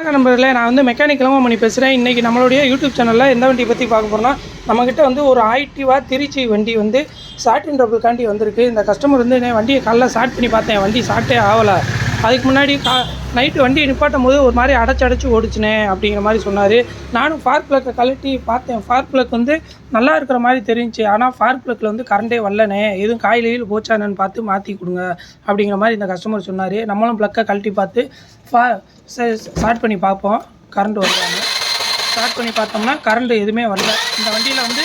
வணக்கம் நண்பர்களே, நான் வந்து மெக்கானிக் இளங்கோமணி பேசுகிறேன். இன்றைக்கி நம்மளுடைய யூடியூப் சேனலில் எந்த வண்டி பற்றி பார்க்க போகிறோம்னா, நம்மக்கிட்ட வந்து ஒரு ஆக்டிவா திருச்சி வண்டி வந்து ஸ்டார்டிங் ட்ரபிள்காண்டி வந்திருக்கு. இந்த கஸ்டமர் வந்து வண்டியை காலைல ஸ்டார்ட் பண்ணி பார்த்தேன், வண்டி ஸ்டார்ட்டே ஆகலை. அதுக்கு முன்னாடி நைட்டு வண்டியை நிப்பாட்டும் போது ஒரு மாதிரி அடைச்சி ஓடிச்சுனே அப்படிங்கிற மாதிரி சொன்னார். நானும் ஃபார்க் ப்ளக்கை கழட்டி பார்த்தேன். ஃபார்க் ப்ளக் வந்து நல்லா இருக்கிற மாதிரி தெரிஞ்சிச்சு. ஆனால் ஃபார்க் ப்ளக்கில் வந்து கரண்டே வரலனே, எதுவும் காயிலையில் போச்சானு பார்த்து மாற்றி கொடுங்க அப்படிங்கிற மாதிரி இந்த கஸ்டமர் சொன்னார். நம்மளும் ப்ளக்கை கழட்டி பார்த்து ஸ்டார்ட் பண்ணி பார்ப்போம். கரண்ட் வருவாங்க. ஸ்டார்ட் பண்ணி பார்த்தோம்னா கரண்ட் எதுவுமே வரல. இந்த வண்டியில் வந்து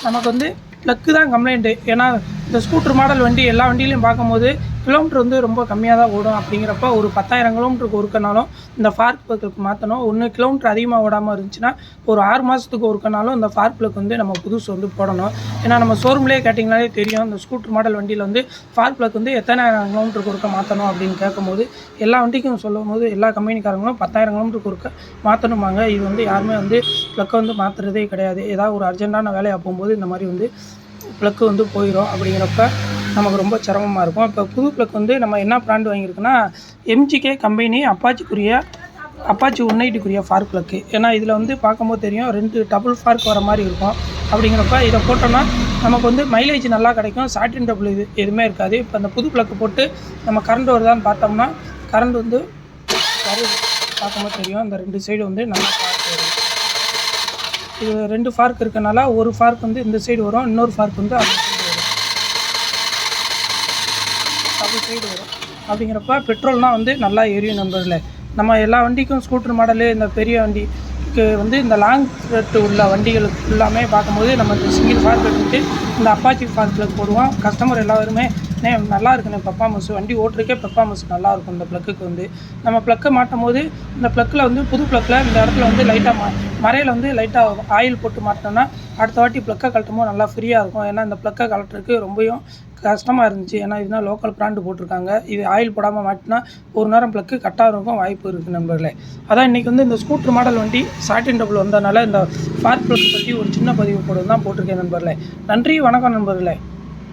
நமக்கு வந்து ப்ளக்கு தான் கம்ப்ளைண்ட்டு. ஏன்னா இந்த ஸ்கூட்டர் மாடல் வண்டி எல்லா வண்டியிலையும் பார்க்கும்போது கிலோமீட்டர் வந்து ரொம்ப கம்மியாக தான் ஓடும். அப்படிங்கிறப்ப ஒரு 10,000 கிலோமீட்டருக்கு ஒருக்கனாலும் இந்த ஃபார்க் ப்ளக்கு மாற்றணும். 1 கிலோமீட்டர் அதிகமாக ஓடாமல் இருந்துச்சுன்னா ஒரு 6 மாதத்துக்கு ஒருக்கனாலும் இந்த ஃபார்க் ப்ளக் வந்து நம்ம புதுசு வந்து போடணும். ஏன்னா நம்ம ஷோரூம்லேயே கேட்டிங்கனாலே தெரியும், இந்த ஸ்கூட்டர் மாடல் வண்டியில் வந்து ஃபார்க் ப்ளக் வந்து எத்தனை கிலோமீட்டருக்கு ஒருக்க மாற்றணும் அப்படின்னு கேட்கும்போது எல்லா வண்டிக்கும் சொல்லும் போது எல்லா கம்பெனிக்காரங்களும் 10,000 கிலோமீட்டருக்கு ஒருக்க மாற்றணுமாங்க. இது வந்து யாருமே வந்து ப்ளக்கை வந்து மாற்றுறதே கிடையாது. ஏதாவது ஒரு அர்ஜென்ட்டான வேலையாக போகும்போது இந்த மாதிரி வந்து ப்ளக்கு வந்து போயிடும். அப்படிங்கிறப்ப நமக்கு ரொம்ப சிரமமாக இருக்கும். இப்போ புது ப்ளக் வந்து நம்ம என்ன பிராண்ட் வாங்கியிருக்குன்னா, எம்ஜிகே கம்பெனி அப்பாச்சி 180க்குரிய ஃபார்க் ப்ளக்கு. ஏன்னா இதில் வந்து பார்க்கும்போது தெரியும் 2 டபுள் ஃபார்க் வர மாதிரி இருக்கும். அப்படிங்கிறப்ப இதை போட்டோம்னா நமக்கு வந்து மைலேஜ் நல்லா கிடைக்கும். ஸ்டார்டிங் டபுள் இது எதுவுமே இருக்காது. இப்போ அந்த புது ப்ளக்கு போட்டு நம்ம கரண்ட் வருதான்னு பார்த்தோம்னா கரண்ட் வந்து வருது. பார்க்கும்போது தெரியும் இந்த 2 சைடு வந்து நல்லா ஃபார்க் வரும். இது 2 ஃபார்க் இருக்கனால ஒரு ஃபார்க் வந்து இந்த சைடு வரும், இன்னொரு ஃபார்க் வந்து அந்த சைடு வரும், டபுள் சைடு வரும். அப்படிங்கிறப்ப பெட்ரோல்னால் வந்து நல்லா எரியும் நண்பர்களே. நம்ம எல்லா வண்டிக்கும் ஸ்கூட்டர் மாடலு இந்த பெரிய வண்டிக்கு வந்து இந்த லாங் ரேட்டு உள்ள வண்டிகளுக்கு எல்லாமே பார்க்கும்போது நம்ம இந்த சிங்கிள் ஃபார்க் எடுத்துகிட்டு இந்த அப்பாச்சி ஃபார்க் ப்ளக் போடுவோம். கஸ்டமர் எல்லாருமே நல்லா இருக்குண்ணே பெர்ஃபார்மன்ஸ், வண்டி ஓட்டுறக்கே பெர்ஃபார்மன்ஸ் நல்லாயிருக்கும். இந்த ப்ளக்குக்கு வந்து நம்ம ப்ளக்கை மாட்டும் போது இந்த ப்ளக்கில் வந்து புது ப்ளக்கில் இந்த இடத்துல வந்து லைட்டாக மறையில் வந்து லைட்டாக ஆயில் போட்டு மாட்டினோன்னா அடுத்த வாட்டி ப்ளக்கை கழட்டும்போது நல்லா ஃப்ரீயாக இருக்கும். ஏன்னா இந்த ப்ளக்கை கழட்டுறதுக்கு ரொம்பவும் கஷ்டமாக இருந்துச்சு. ஏன்னா இதுதான் லோக்கல் பிராண்டு போட்டிருக்காங்க. இது ஆயில் போடாமல் மாட்டினா ஒரு நேரம் ப்ளக்கு கட்டாகிறதுக்கும் வாய்ப்பு இருக்குது நண்பர்களே. அதான் இன்றைக்கி வந்து இந்த ஸ்கூட்டர் மாடல் வண்டி ஸ்டார்டிங் டபுள் வந்ததுனால இந்த ஃபார்க் ப்ளக் பற்றி ஒரு சின்ன பதிவு போட்டு தான் போட்டிருக்கேன் நண்பர்களே. நன்றி, வணக்கம் நண்பர்களே.